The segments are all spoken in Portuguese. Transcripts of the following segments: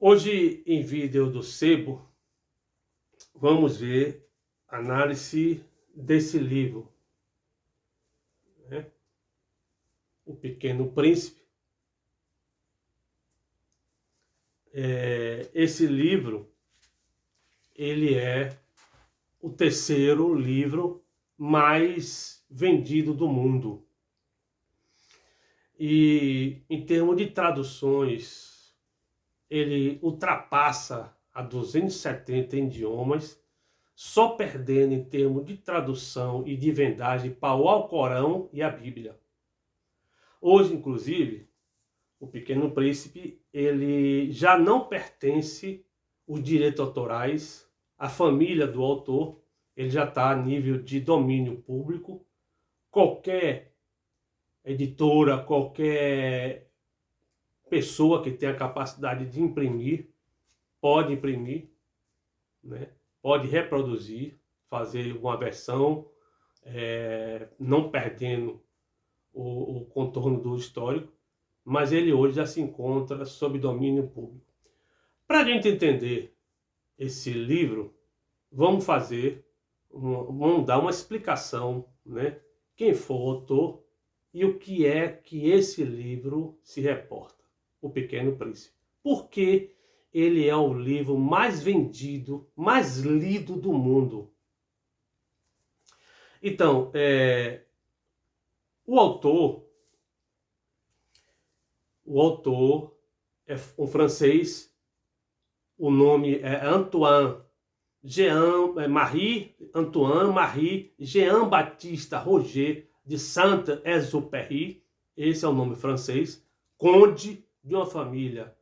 Hoje, em vídeo do Sebo, vamos ver a análise desse livro, né? O Pequeno Príncipe. Esse livro, ele é o terceiro livro mais vendido do mundo. E em termos de traduções, ele ultrapassa a 270 idiomas, só perdendo em termos de tradução e de vendagem para o Alcorão e a Bíblia. Hoje, inclusive, o Pequeno Príncipe, ele já não pertence os direitos autorais à família do autor, ele já está a nível de domínio público. Qualquer editora, qualquer pessoa que tenha a capacidade de imprimir, pode imprimir, né? Pode reproduzir, fazer uma versão, não perdendo o contorno do histórico, mas ele hoje já se encontra sob domínio público. Para a gente entender esse livro, vamos dar uma explicação, né? Quem foi o autor e o que é que esse livro se reporta, O Pequeno Príncipe. Por que ele é o livro mais vendido, mais lido do mundo? Então, o autor é um francês, o nome é Marie Jean-Baptiste Roger de Saint-Exupéry. Esse é o nome francês, conde de uma família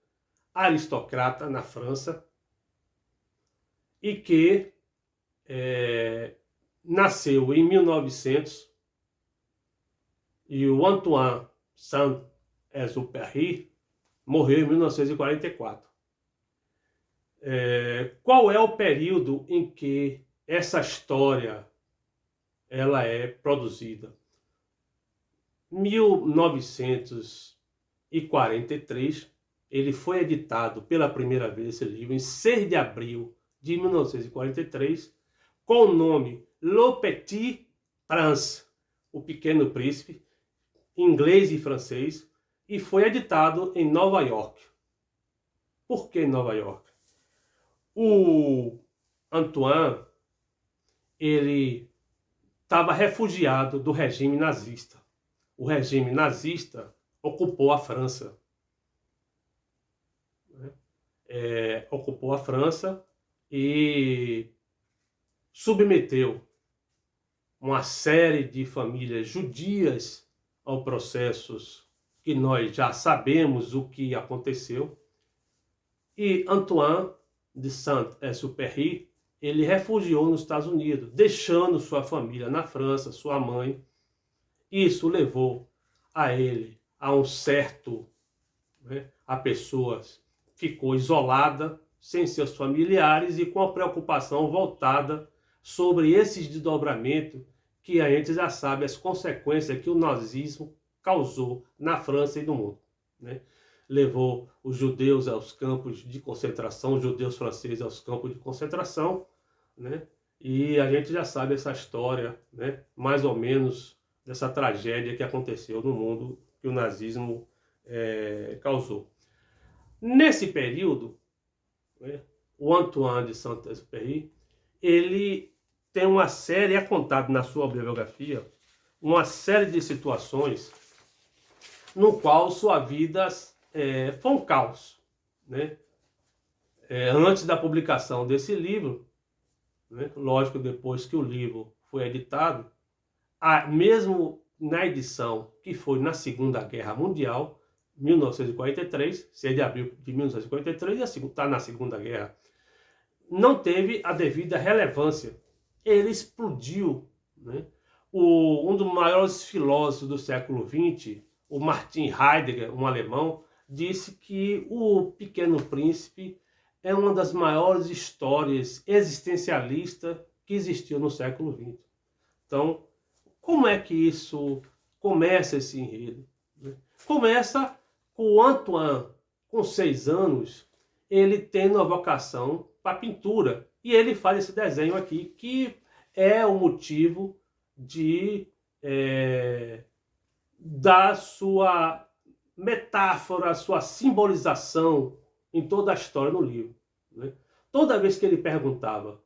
aristocrata na França, e que nasceu em 1900, e o Antoine Saint-Exupéry morreu em 1944. Qual é o período em que essa história ela é produzida? 1943, ele foi editado pela primeira vez, esse livro, em 6 de abril de 1943, com o nome Le Petit Prince, O Pequeno Príncipe, em inglês e francês, e foi editado em Nova York. Por que Nova York? O Antoine, ele estava refugiado do regime nazista. O regime nazista ocupou a França. Ocupou a França e submeteu uma série de famílias judias aos processos que nós já sabemos o que aconteceu. E Antoine de Saint-Exupéry, ele refugiou nos Estados Unidos, deixando sua família na França, sua mãe. Isso levou a ele a um certo, a pessoas ficou isolada, sem seus familiares e com a preocupação voltada sobre esses desdobramentos que a gente já sabe as consequências que o nazismo causou na França e no mundo, né? Levou os judeus aos campos de concentração, os judeus franceses aos campos de concentração, né? E a gente já sabe essa história, né? Mais ou menos dessa tragédia que aconteceu no mundo que o nazismo causou. Nesse período, né, o Antoine de Saint-Exupéry, ele tem uma série, é contado na sua biografia, uma série de situações no qual sua vida foi um caos, né? Antes da publicação desse livro, né, lógico, depois que o livro foi editado, mesmo na edição que foi na Segunda Guerra Mundial, 1943, 6 de abril de 1943, está na Segunda Guerra, não teve a devida relevância. Ele explodiu, né? Um dos maiores filósofos do século XX, o Martin Heidegger, um alemão, disse que O Pequeno Príncipe é uma das maiores histórias existencialistas que existiu no século XX. Então, como é que isso começa, esse enredo? Começa com o Antoine, com 6 anos, ele tendo a vocação para pintura. E ele faz esse desenho aqui, que é o motivo da sua metáfora, sua simbolização em toda a história no livro. Né? Toda vez que ele perguntava,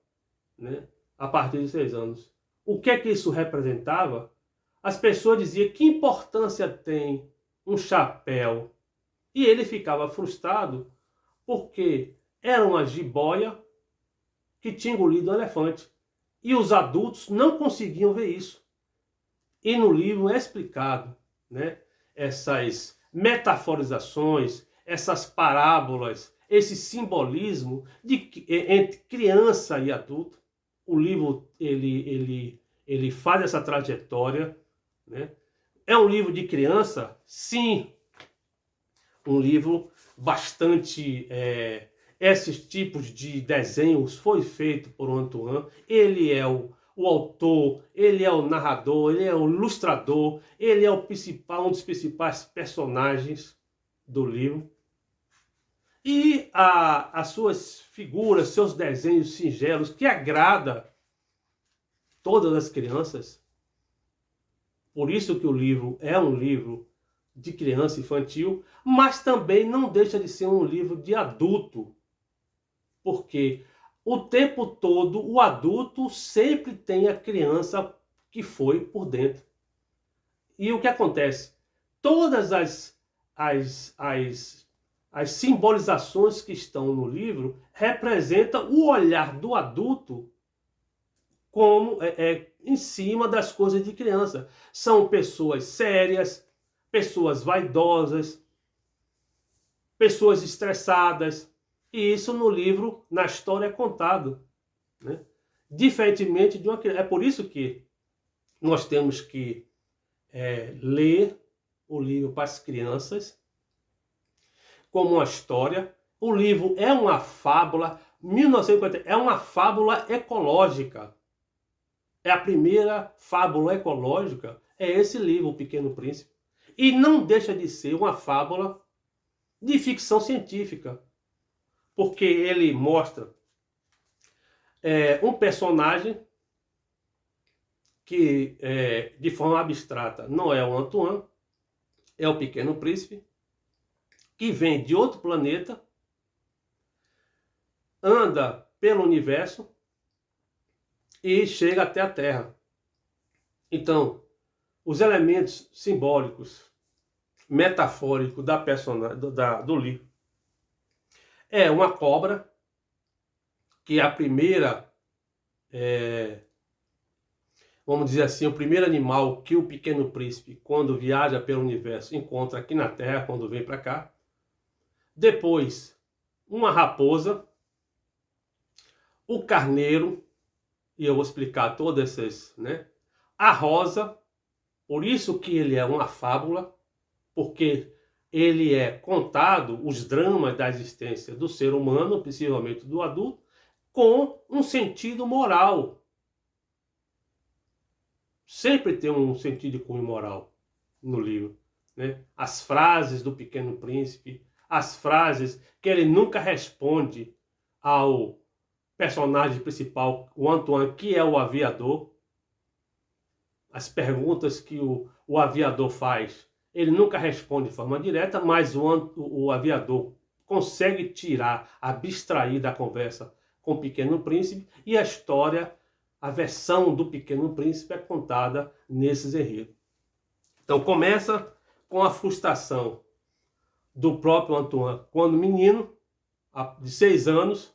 né, a partir de 6 anos, o que é que isso representava, as pessoas diziam que importância tem um chapéu. E ele ficava frustrado porque era uma jiboia que tinha engolido um elefante. E os adultos não conseguiam ver isso. E no livro é explicado, né, essas metaforizações, essas parábolas, esse simbolismo entre criança e adulto. O livro ele faz essa trajetória. Né? É um livro de criança? Sim. Um livro bastante... esses tipos de desenhos foi feito por Antoine. Ele é o autor, ele é o narrador, ele é o ilustrador, ele é um dos principais personagens do livro. E as suas figuras, seus desenhos singelos, que agrada todas as crianças. Por isso que o livro é um livro de criança infantil, mas também não deixa de ser um livro de adulto. Porque o tempo todo o adulto sempre tem a criança que foi por dentro. E o que acontece? Todas as simbolizações que estão no livro representam o olhar do adulto como em cima das coisas de criança. São pessoas sérias, pessoas vaidosas, pessoas estressadas. E isso no livro, na história, é contado. Né? Diferentemente de uma criança. É por isso que nós temos que ler o livro para as crianças como uma história. O livro é uma fábula. 1950 é uma fábula ecológica. É a primeira fábula ecológica. É esse livro, O Pequeno Príncipe. E não deixa de ser uma fábula de ficção científica. Porque ele mostra um personagem que, de forma abstrata, não é o Antoine, é o Pequeno Príncipe, que vem de outro planeta, anda pelo universo e chega até a Terra. Então, os elementos simbólicos, metafóricos do livro é uma cobra, que é a primeira, vamos dizer assim, o primeiro animal que o Pequeno Príncipe, quando viaja pelo universo, encontra aqui na Terra, quando vem para cá. Depois, uma raposa, o carneiro, e eu vou explicar todas essas, né? A rosa, por isso que ele é uma fábula, porque ele é contado os dramas da existência do ser humano, principalmente do adulto, com um sentido moral. Sempre tem um sentido de cunho moral no livro. Né? As frases do Pequeno Príncipe, as frases que ele nunca responde ao personagem principal, o Antoine, que é o aviador. As perguntas que o aviador faz, ele nunca responde de forma direta, mas o aviador consegue abstrair da conversa com o Pequeno Príncipe, e a história, a versão do Pequeno Príncipe é contada nesses enredos. Então começa com a frustração do próprio Antoine quando menino, de 6 anos,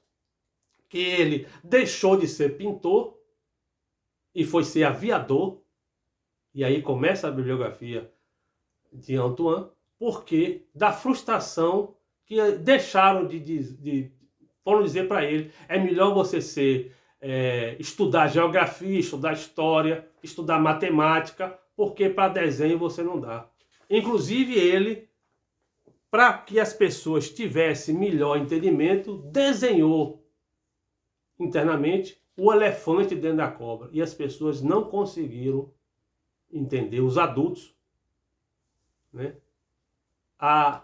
que ele deixou de ser pintor e foi ser aviador. E aí começa a bibliografia de Antoine, porque da frustração que deixaram foram dizer para ele, é melhor você estudar geografia, estudar história, estudar matemática, porque para desenho você não dá. Inclusive ele, para que as pessoas tivessem melhor entendimento, desenhou internamente o elefante dentro da cobra. E as pessoas não conseguiram entender, os adultos, né? A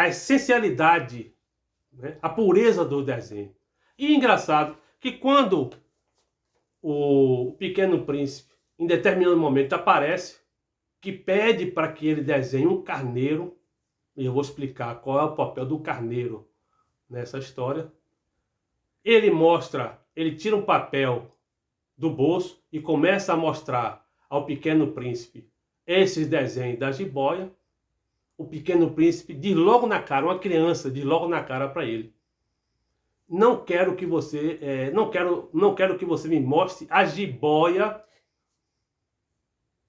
essencialidade né? A pureza do desenho. E engraçado que quando o Pequeno Príncipe, em determinado momento, aparece, que pede para que ele desenhe um carneiro, e eu vou explicar qual é o papel do carneiro nessa história. Ele tira um papel do bolso e começa a mostrar ao Pequeno Príncipe esses desenhos da jiboia. O Pequeno Príncipe diz logo na cara, uma criança diz logo na cara para ele: não quero que você, não quero que você me mostre a jiboia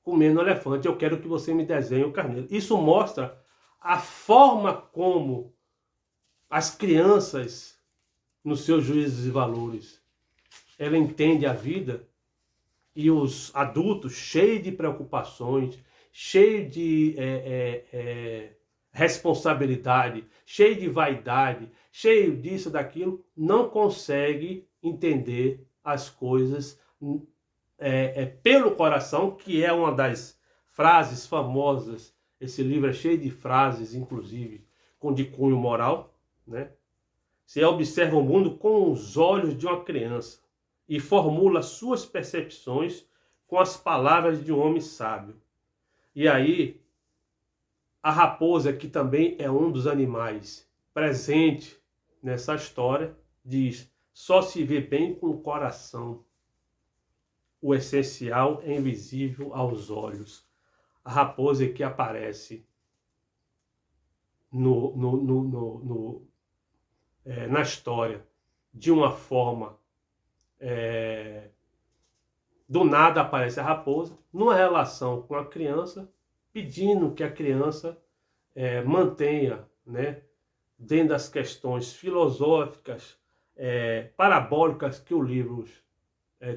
comendo elefante, eu quero que você me desenhe o carneiro. Isso mostra a forma como as crianças, nos seus juízos e valores, ela entende a vida, e os adultos, cheios de preocupações, cheios de responsabilidade, cheio de vaidade, cheio disso, daquilo, não consegue entender as coisas pelo coração, que é uma das frases famosas. Esse livro é cheio de frases, inclusive, de cunho moral, né? Você observa o mundo com os olhos de uma criança e formula suas percepções com as palavras de um homem sábio. E aí, a raposa, que também é um dos animais presente nessa história, diz: só se vê bem com o coração. O essencial é invisível aos olhos. A raposa que aparece na história de uma forma, do nada aparece a raposa, numa relação com a criança, pedindo que a criança mantenha, né, dentro das questões filosóficas, parabólicas que o livro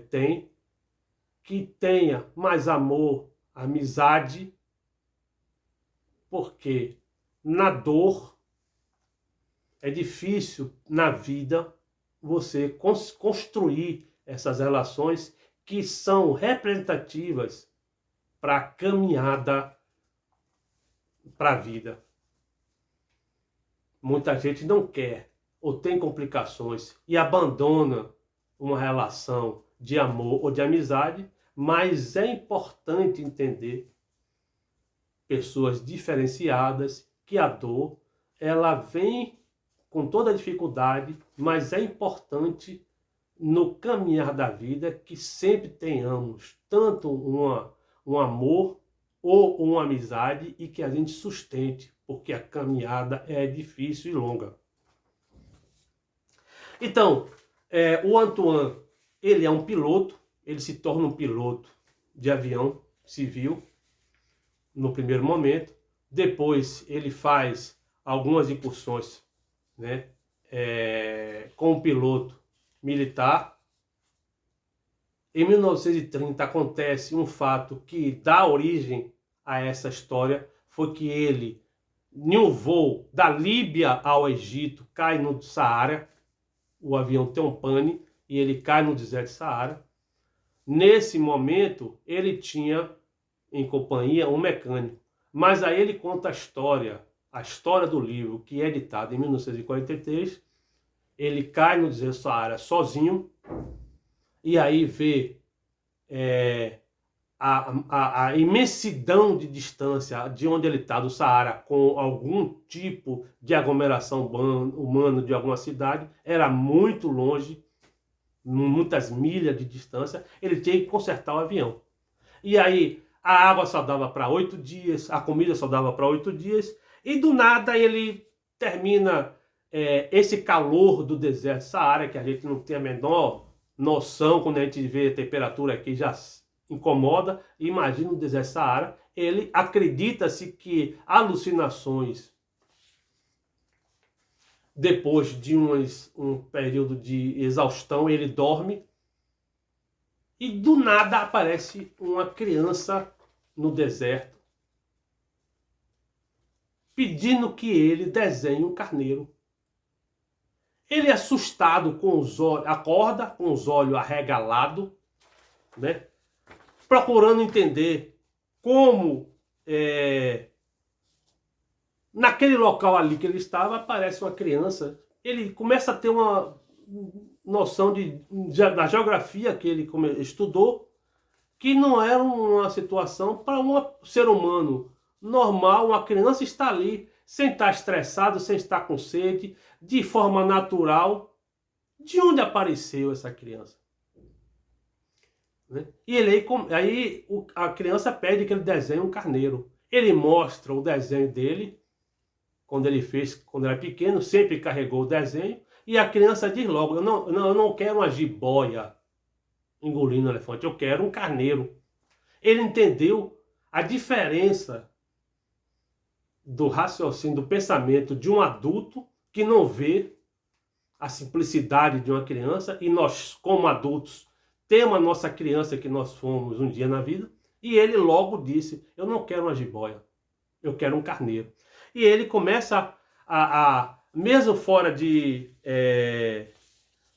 tem, que tenha mais amor, amizade, porque na dor é difícil na vida você construir essas relações que são representativas para a caminhada para a vida. Muita gente não quer ou tem complicações e abandona uma relação de amor ou de amizade, mas é importante entender pessoas diferenciadas, que a dor ela vem com toda a dificuldade, mas é importante no caminhar da vida que sempre tenhamos tanto um amor ou uma amizade e que a gente sustente, porque a caminhada é difícil e longa. Então, o Antoine, ele é um piloto, ele se torna um piloto de avião civil no primeiro momento. Depois ele faz algumas incursões, né, com um piloto militar. Em 1930 acontece um fato que dá origem a essa história, foi que ele, em um voo da Líbia ao Egito, cai no Saara. O avião tem um pane e ele cai no deserto de Saara. Nesse momento, ele tinha em companhia um mecânico. Mas aí ele conta a história do livro, que é editado em 1943. Ele cai no deserto de Saara sozinho, e aí vê a imensidão de distância de onde ele está, do Saara, com algum tipo de aglomeração humana de alguma cidade. Era muito longe, muitas milhas de distância. Ele tinha que consertar o avião. E aí a água só dava para 8 dias, a comida só dava para 8 dias, e do nada ele termina esse calor do deserto Saara, que a gente não tem a menor noção. Quando a gente vê a temperatura aqui já incomoda. Imagina o deserto Saara. Ele acredita-se que alucinações, depois de um período de exaustão, ele dorme e do nada aparece uma criança no deserto pedindo que ele desenhe um carneiro. Ele, assustado, com os olhos, acorda com os olhos arregalados, né, procurando entender como naquele local ali que ele estava aparece uma criança ele começa a ter uma noção da geografia que ele estudou, que não era uma situação para um ser humano normal, uma criança estar ali, sem estar estressado, sem estar com sede, de forma natural. De onde apareceu essa criança? Né? E aí a criança pede que ele desenhe um carneiro. Ele mostra o desenho dele, quando ele fez, quando era pequeno, sempre carregou o desenho, e a criança diz logo, eu não quero uma jiboia engolindo o elefante, eu quero um carneiro. Ele entendeu a diferença do raciocínio, do pensamento de um adulto que não vê a simplicidade de uma criança, e nós, como adultos, temos a nossa criança que nós fomos um dia na vida, e ele logo disse, eu não quero uma jiboia, eu quero um carneiro. E ele começa mesmo fora de,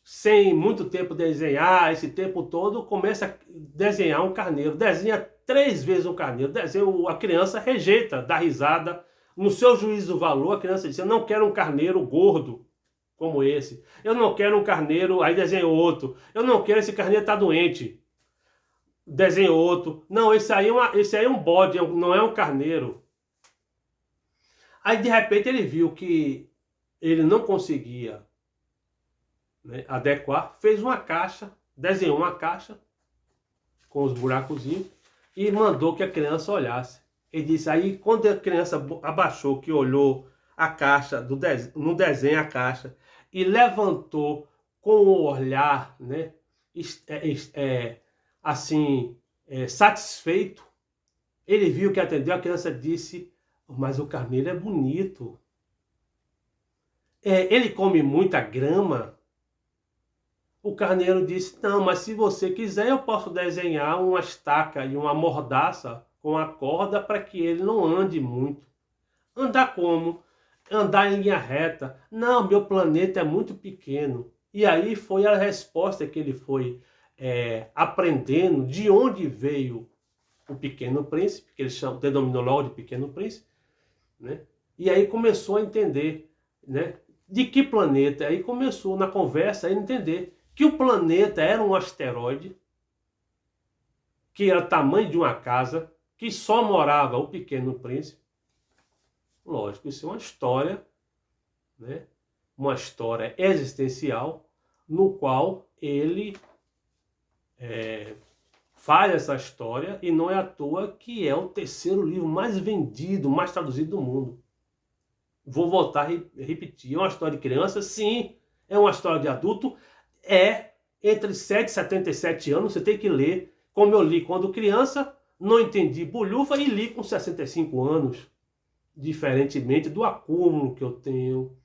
sem muito tempo desenhar, esse tempo todo, começa a desenhar um carneiro, desenha 3 vezes um carneiro, a criança rejeita, dá risada, no seu juízo do valor, a criança diz, eu não quero um carneiro gordo, como esse. Eu não quero um carneiro, aí desenha outro. Eu não quero, esse carneiro tá doente. Desenha outro. Não, esse aí é um bode, não é um carneiro. Aí de repente ele viu que ele não conseguia, né, adequar, fez uma caixa, desenhou uma caixa com os buracozinhos e mandou que a criança olhasse. Ele disse, aí quando a criança abaixou, que olhou a caixa, no desenho a caixa, e levantou com o olhar, né, assim, satisfeito, ele viu que atendeu, a criança disse, mas o carneiro é bonito. Ele come muita grama? O carneiro disse, não, mas se você quiser eu posso desenhar uma estaca e uma mordaça com a corda para que ele não ande muito. Andar como? Andar em linha reta. Não, meu planeta é muito pequeno. E aí foi a resposta que ele foi aprendendo de onde veio o Pequeno Príncipe, que ele denominou logo de Pequeno Príncipe, né? E aí começou a entender, né, de que planeta. Aí começou na conversa a entender que o planeta era um asteroide, que era o tamanho de uma casa, que só morava o Pequeno Príncipe. Lógico, isso é uma história, né? Uma história existencial, no qual ele faz essa história, e não é à toa que é o 3º livro mais vendido, mais traduzido do mundo. Vou voltar a repetir, é uma história de criança? Sim. É uma história de adulto? Entre 7 e 77 anos, você tem que ler, como eu li quando criança, não entendi bolhufa, e li com 65 anos. Diferentemente do acúmulo que eu tenho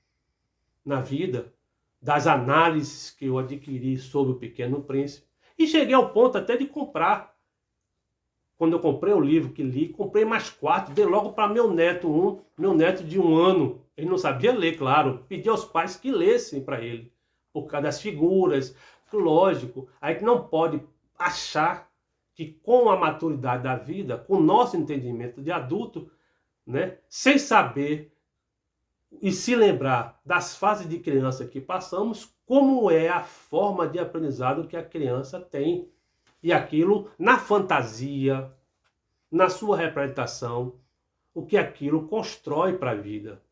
na vida, das análises que eu adquiri sobre o Pequeno Príncipe, e cheguei ao ponto até de comprar. Quando eu comprei o livro que li, comprei mais 4, dei logo para meu neto de 1 ano. Ele não sabia ler, claro, pedi aos pais que lessem para ele, por causa das figuras. Lógico, a gente não pode achar que com a maturidade da vida, com o nosso entendimento de adulto, né, sem saber e se lembrar das fases de criança que passamos, como é a forma de aprendizado que a criança tem. E aquilo na fantasia, na sua representação, o que aquilo constrói para a vida.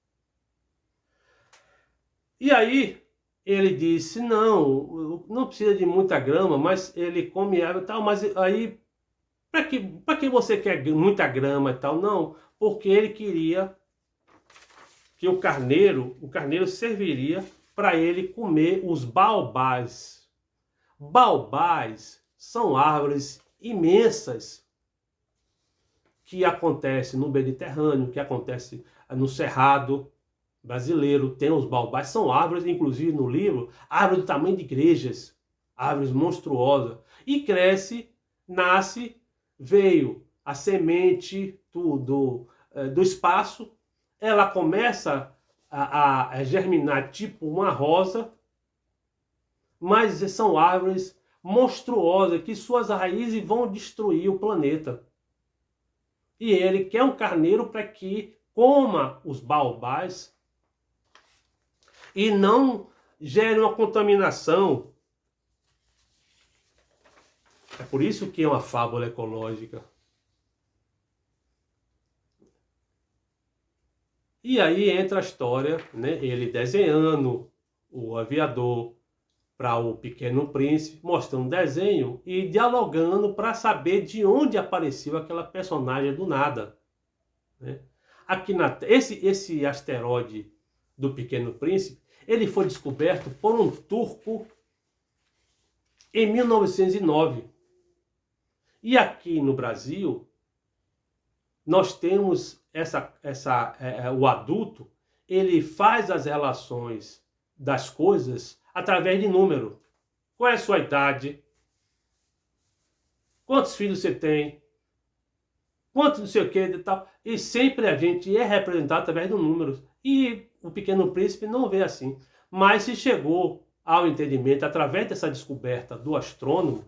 E aí ele disse, não precisa de muita grama, mas ele come água e tal, mas aí, para que você quer muita grama e tal? Não, porque ele queria que o carneiro serviria para ele comer os baobás. Baobás são árvores imensas que acontecem no Mediterrâneo, que acontece no Cerrado brasileiro, tem os baobás, são árvores, inclusive no livro, árvores do tamanho de igrejas, árvores monstruosas, e cresce, nasce, veio a semente do espaço, ela começa a germinar tipo uma rosa, mas são árvores monstruosas que suas raízes vão destruir o planeta. E ele quer um carneiro para que coma os baobás. e não gere uma contaminação. É por isso que é uma fábula ecológica. E aí entra a história, né? Ele desenhando o aviador para o Pequeno Príncipe, mostrando um desenho e dialogando para saber de onde apareceu aquela personagem do nada, né? Aqui esse asteroide do Pequeno Príncipe, ele foi descoberto por um turco em 1909. E aqui no Brasil, nós temos o adulto, ele faz as relações das coisas através de número. Qual é a sua idade? Quantos filhos você tem? Quanto não sei o que e tal. E sempre a gente é representado através de números. E o Pequeno Príncipe não vê assim. Mas se chegou ao entendimento através dessa descoberta do astrônomo,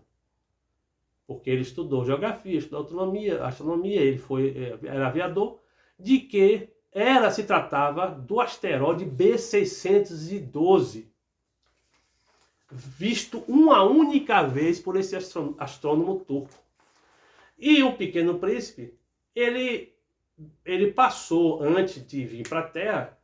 porque ele estudou geografia, estudou astronomia, ele era aviador, de que se tratava do asteroide B612, visto uma única vez por esse astrônomo turco. E o Pequeno Príncipe, ele passou, antes de vir para a Terra,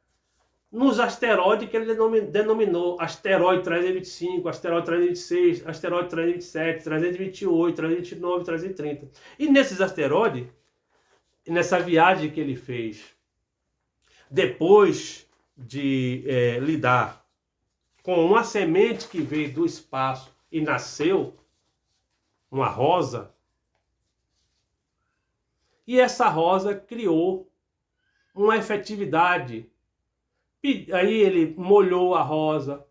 nos asteroides que ele denominou asteroide 325, asteroide 326, asteroide 327, 328, 329, 330. E nesses asteroides, nessa viagem que ele fez, depois de lidar com uma semente que veio do espaço e nasceu, uma rosa, e essa rosa criou uma efetividade. Aí ele molhou a rosa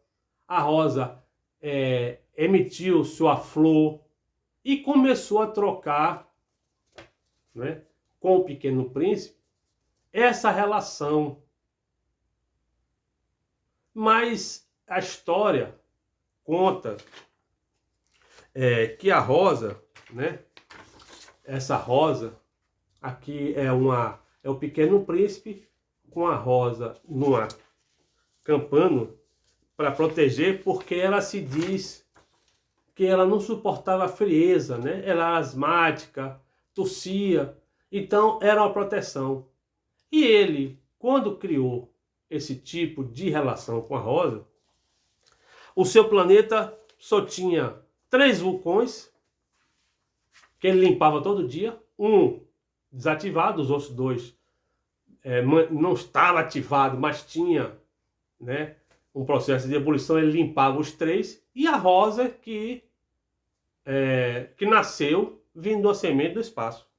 emitiu sua flor e começou a trocar, né, com o Pequeno Príncipe essa relação. Mas a história conta que a rosa, né, essa rosa aqui é o Pequeno Príncipe com a rosa numa campana para proteger, porque ela se diz que ela não suportava a frieza, né? Ela era asmática, tossia, então era uma proteção. E ele, quando criou esse tipo de relação com a rosa, o seu planeta só tinha 3 vulcões, que ele limpava todo dia, um desativado, os outros 2 não estava ativado, mas tinha, né, um processo de ebulição, ele limpava os 3, e a rosa que nasceu vindo da semente do espaço.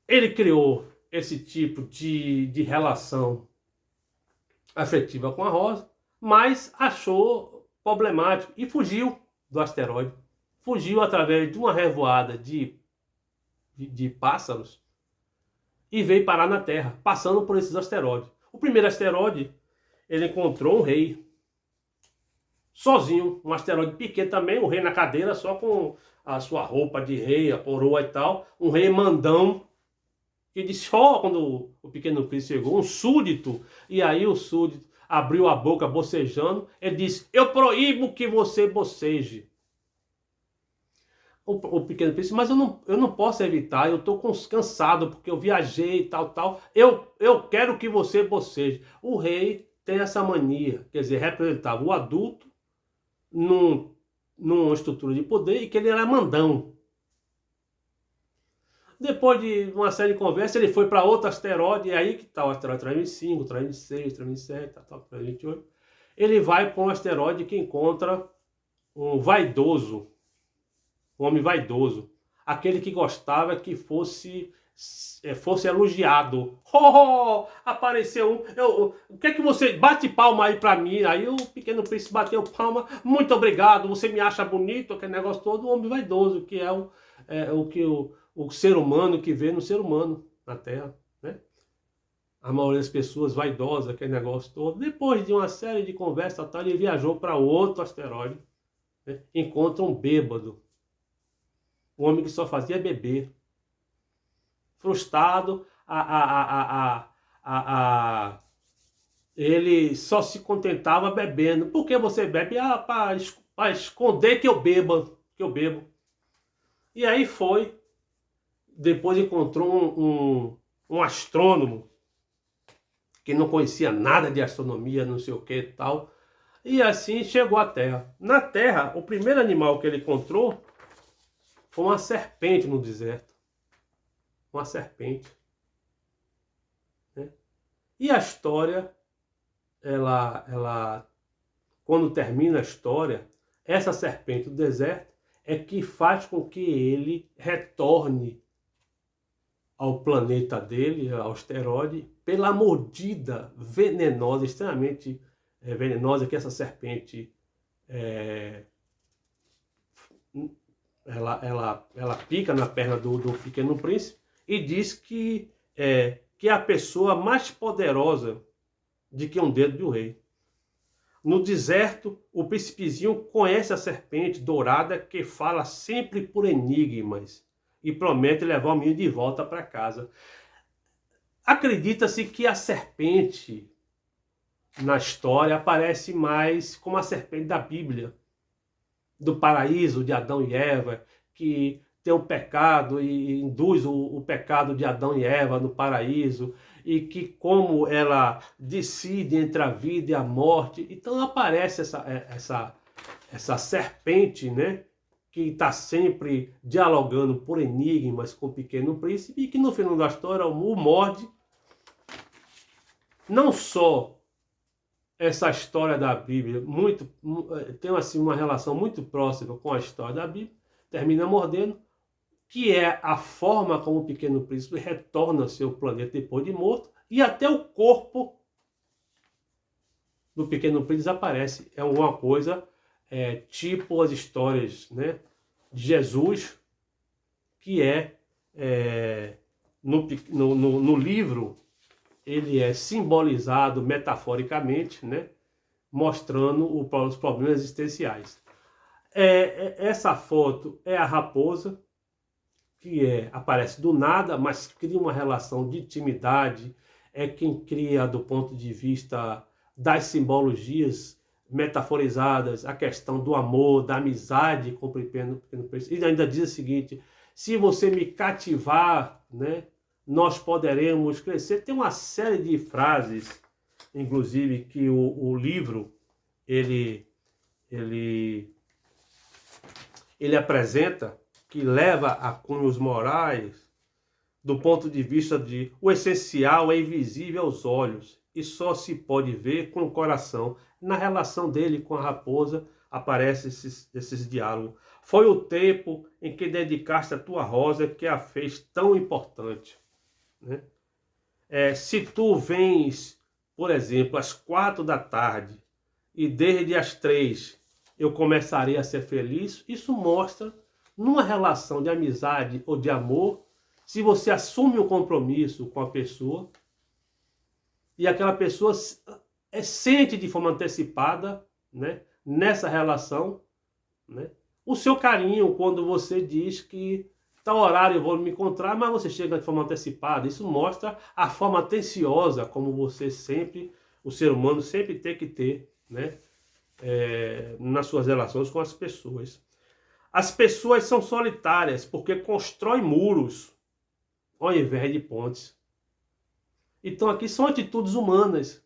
Ele criou esse tipo de relação afetiva com a rosa, mas achou problemático e fugiu do asteroide. Fugiu através de uma revoada de pássaros e veio parar na Terra, passando por esses asteroides. O primeiro asteroide, ele encontrou um rei, sozinho, um asteroide pequeno também, um rei na cadeira, só com a sua roupa de rei, a coroa e tal, um rei mandão, que disse, quando o Pequeno Príncipe chegou, um súdito, e aí o súdito abriu a boca bocejando, ele disse, eu proíbo que você boceje. O Pequeno Príncipe, mas eu não posso evitar, eu estou cansado, porque eu viajei e tal, eu quero que você boceje. O rei tem essa mania, quer dizer, representava o adulto numa estrutura de poder e que ele era mandão. Depois de uma série de conversas, ele foi para outro asteroide, e aí que está o asteroide 325, 326, 327, 328. Ele vai para um asteroide que encontra um vaidoso, um homem vaidoso, aquele que gostava que fosse elogiado. Apareceu um. O que é que você. Bate palma aí pra mim. Aí o Pequeno Príncipe bateu palma. Muito obrigado, você me acha bonito, aquele negócio todo. O homem vaidoso, que é o que o ser humano que vê no ser humano na Terra, né? A maioria das pessoas vaidosas, aquele negócio todo. Depois de uma série de conversas, ele viajou para outro asteroide, né? Encontra um bêbado. Um homem que só fazia beber. Frustrado, ele só se contentava bebendo. Por que você bebe? Ah, para esconder que eu bebo, que eu bebo. E aí foi, depois encontrou um astrônomo que não conhecia nada de astronomia, não sei o que e tal. E assim chegou à Terra. Na Terra, o primeiro animal que ele encontrou foi uma serpente no deserto. Uma serpente. Né? E a história, quando termina a história, essa serpente do deserto é que faz com que ele retorne ao planeta dele, ao asteroide, pela mordida venenosa, extremamente venenosa que essa serpente ela pica na perna do Pequeno Príncipe e diz que é a pessoa mais poderosa de que um dedo do rei. No deserto, o príncipezinho conhece a serpente dourada que fala sempre por enigmas e promete levar o menino de volta para casa. Acredita-se que a serpente na história aparece mais como a serpente da Bíblia, do paraíso de Adão e Eva, que tem o pecado e induz o pecado de Adão e Eva no paraíso, e que como ela decide entre a vida e a morte, então aparece essa serpente, né, que está sempre dialogando por enigmas com o Pequeno Príncipe, e que no final da história o morde. Não só essa história da Bíblia tem assim uma relação muito próxima com a história da Bíblia, termina mordendo, que é a forma como o Pequeno Príncipe retorna ao seu planeta depois de morto, e até o corpo do Pequeno Príncipe desaparece. É alguma coisa tipo as histórias, né, de Jesus, que no livro ele é simbolizado metaforicamente, né, mostrando os problemas existenciais. Essa foto é a raposa, que aparece do nada, mas cria uma relação de intimidade, é quem cria do ponto de vista das simbologias metaforizadas a questão do amor, da amizade com o Pequeno Príncipe. E ainda diz o seguinte: se você me cativar, né, nós poderemos crescer. Tem uma série de frases, inclusive, que o livro ele apresenta, que leva a cunhos morais do ponto de vista de o essencial é invisível aos olhos e só se pode ver com o coração. Na relação dele com a raposa aparecem esses diálogos. Foi o tempo em que dedicaste a tua rosa que a fez tão importante. Né? Se tu vens, por exemplo, às 4 da tarde e desde as 3 eu começarei a ser feliz, isso mostra, numa relação de amizade ou de amor, se você assume um compromisso com a pessoa e aquela pessoa sente de forma antecipada, né, nessa relação, né, o seu carinho quando você diz que tal horário eu vou me encontrar, mas você chega de forma antecipada. Isso mostra a forma atenciosa como você sempre, o ser humano sempre tem que ter, né, nas suas relações com as pessoas. As pessoas são solitárias porque constroem muros ao invés de pontes. Então aqui são atitudes humanas.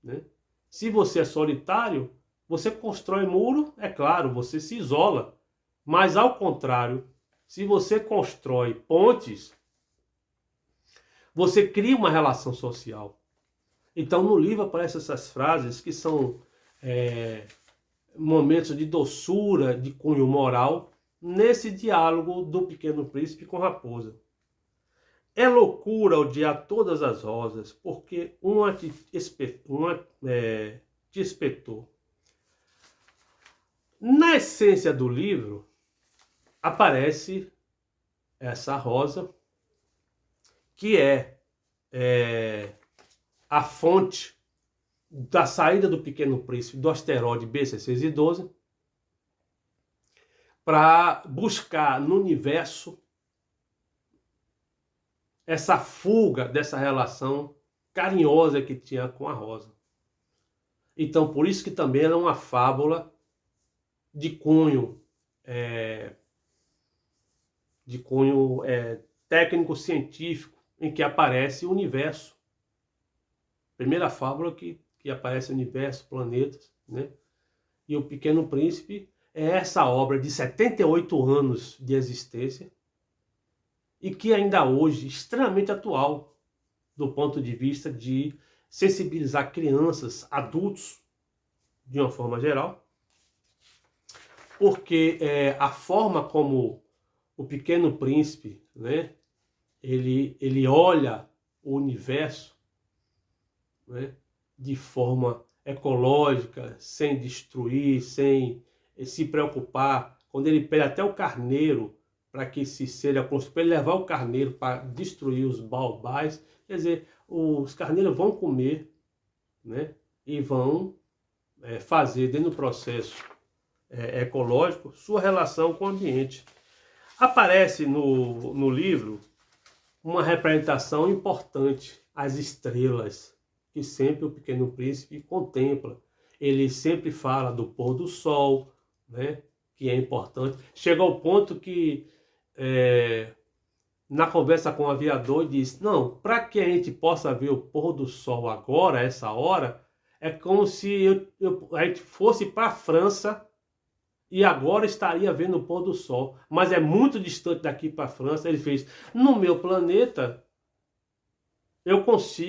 Né? Se você é solitário, você constrói muro, é claro, você se isola. Mas ao contrário, se você constrói pontes, você cria uma relação social. Então no livro aparecem essas frases que são momentos de doçura, de cunho moral, nesse diálogo do Pequeno Príncipe com a raposa. É loucura odiar todas as rosas, porque uma te espetou. Na essência do livro, aparece essa rosa, que é a fonte da saída do Pequeno Príncipe do asteroide B612 para buscar no universo essa fuga dessa relação carinhosa que tinha com a rosa. Então, por isso que também ela é uma fábula de cunho, técnico-científico, em que aparece o universo. Primeira fábula que aparece o universo, planetas, né? E o Pequeno Príncipe é essa obra de 78 anos de existência e que ainda hoje é extremamente atual do ponto de vista de sensibilizar crianças, adultos, de uma forma geral, porque a forma como o Pequeno Príncipe, né, ele olha o universo, né, de forma ecológica, sem destruir, sem se preocupar. Quando ele pede até o carneiro para que se seja construído, para ele levar o carneiro para destruir os baobás, quer dizer, os carneiros vão comer, né, e vão fazer dentro do processo ecológico sua relação com o ambiente. Aparece no livro uma representação importante, as estrelas, que sempre o Pequeno Príncipe contempla. Ele sempre fala do pôr do sol, né, que é importante. Chega ao ponto que, na conversa com o aviador, diz, não, para que a gente possa ver o pôr do sol agora, essa hora, é como se a gente fosse para a França e agora estaria vendo o pôr do sol. Mas é muito distante daqui para a França. Ele fez, no meu planeta, eu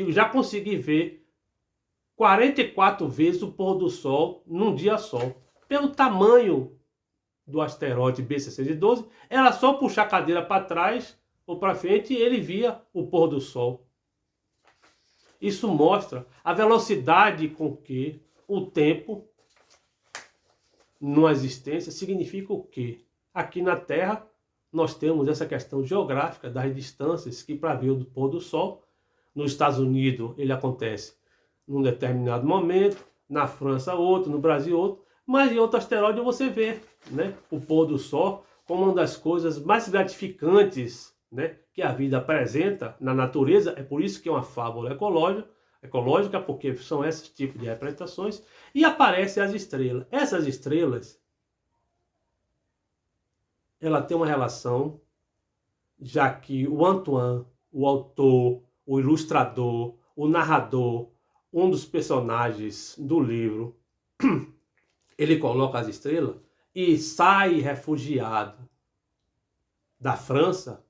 já consegui ver 44 vezes o pôr do sol num dia só. Pelo tamanho do asteroide B612, era só puxar a cadeira para trás ou para frente e ele via o pôr do sol. Isso mostra a velocidade com que o tempo, numa existência, significa o quê? Aqui na Terra, nós temos essa questão geográfica das distâncias, que para ver o pôr do sol, nos Estados Unidos ele acontece num determinado momento, na França outro, no Brasil outro, mas em outro asteroide você vê, né, o pôr do sol como uma das coisas mais gratificantes, né, que a vida apresenta na natureza. É por isso que é uma fábula ecológica, porque são esses tipos de representações, e aparecem as estrelas. Essas estrelas, ela tem uma relação, já que o Antoine, o autor, o ilustrador, o narrador, um dos personagens do livro, ele coloca as estrelas e sai refugiado da França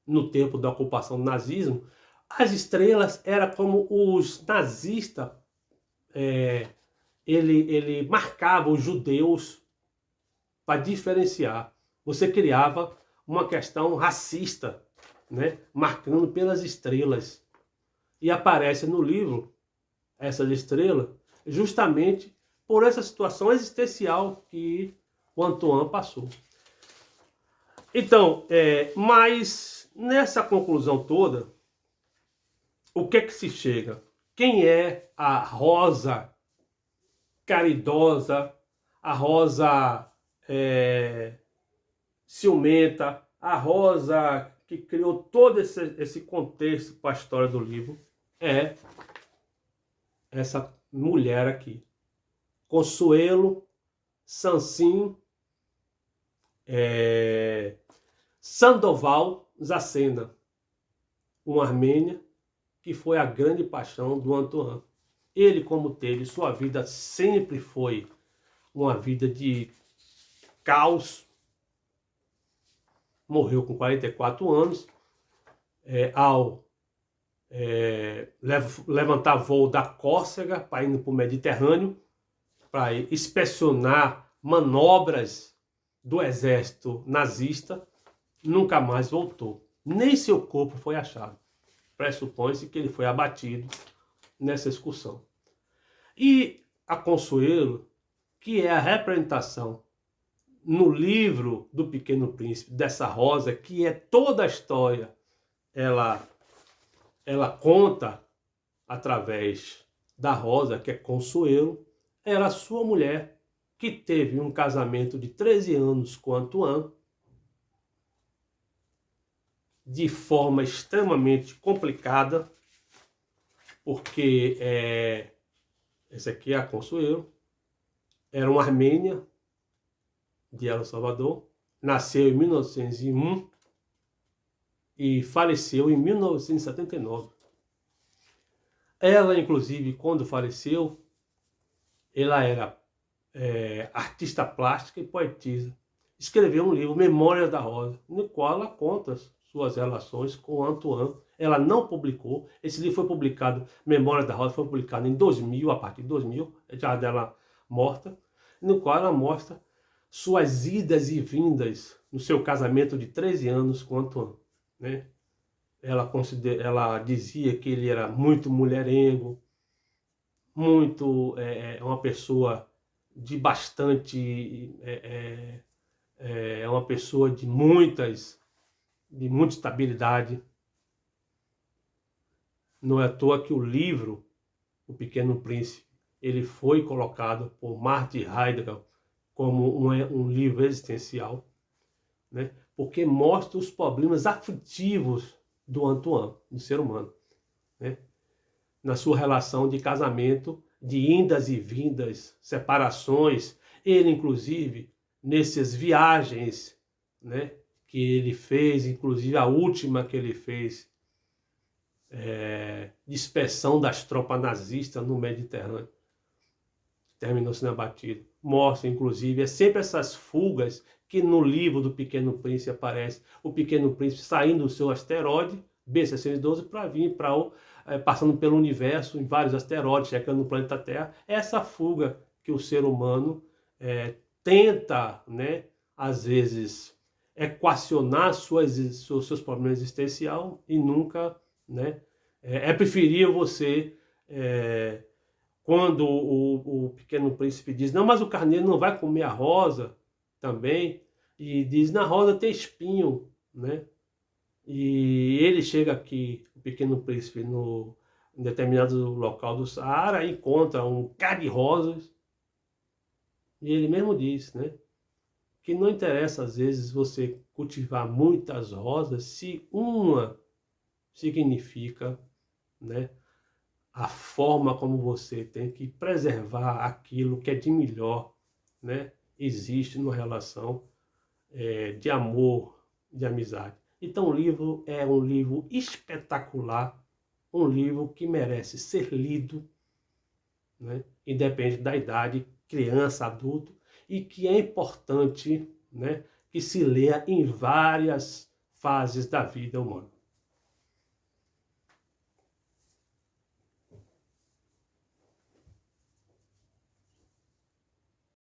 no tempo da ocupação do nazismo. As estrelas eram como os nazistas, ele marcava os judeus para diferenciar. Você criava uma questão racista, né, marcando pelas estrelas. E aparece no livro essas estrelas justamente por essa situação existencial que o Antoine passou. Então, mas nessa conclusão toda, o que é que se chega? Quem é a Rosa caridosa, a Rosa ciumenta, a Rosa que criou todo esse contexto para a história do livro? É essa mulher aqui, Consuelo Sancin Sandoval Zacena, uma armênia que foi a grande paixão do Antoine. Ele, como teve, sua vida sempre foi uma vida de caos. Morreu com 44 anos, ao levantar voo da Córcega para ir para o Mediterrâneo, para inspecionar manobras do exército nazista, nunca mais voltou. Nem seu corpo foi achado. Pressupõe-se que ele foi abatido nessa excursão. E a Consuelo, que é a representação no livro do Pequeno Príncipe dessa Rosa, que é toda a história, ela conta através da Rosa, que é Consuelo, era a sua mulher, que teve um casamento de 13 anos com Antoine, de forma extremamente complicada, porque Essa aqui é a Consuelo. Era uma armênia de El Salvador. Nasceu em 1901 e faleceu em 1979. Ela, inclusive, quando faleceu, ela era artista plástica e poetisa. Escreveu um livro, Memórias da Rosa, no qual ela conta suas relações com Antoine. Ela não publicou. Esse livro foi publicado, Memórias da Rosa, foi publicado em 2000, a partir de 2000, já dela morta, no qual ela mostra suas idas e vindas no seu casamento de 13 anos com Antoine, né? Ela dizia que ele era muito mulherengo, muito uma pessoa de bastante, uma pessoa de muita estabilidade. Não é à toa que o livro, O Pequeno Príncipe, ele foi colocado por Martin Heidegger como um livro existencial, né? Porque mostra os problemas afetivos do Antoine, do ser humano, né? Na sua relação de casamento, de indas e vindas, separações. Ele, inclusive, nessas viagens, né, que ele fez, inclusive a última que ele fez, dispersão das tropas nazistas no Mediterrâneo, terminou sendo abatido. Mostra, inclusive, sempre essas fugas que no livro do Pequeno Príncipe aparece. O Pequeno Príncipe saindo do seu asteroide, B612, para vir passando pelo universo, em vários asteroides, chegando no planeta Terra. Essa fuga que o ser humano tenta, né, às vezes, equacionar seus problemas existenciais e nunca, né, é preferível você... quando o Pequeno Príncipe diz, não, mas o carneiro não vai comer a rosa também, e diz, na rosa tem espinho, né? E ele chega aqui, o Pequeno Príncipe, em determinado local do Saara, encontra um cá de rosas, e ele mesmo diz, né, que não interessa às vezes você cultivar muitas rosas se uma significa, né, a forma como você tem que preservar aquilo que é de melhor, né, existe numa relação de amor, de amizade. Então o livro é um livro espetacular, um livro que merece ser lido, né, independente da idade, criança, adulto, e que é importante, né, que se leia em várias fases da vida humana.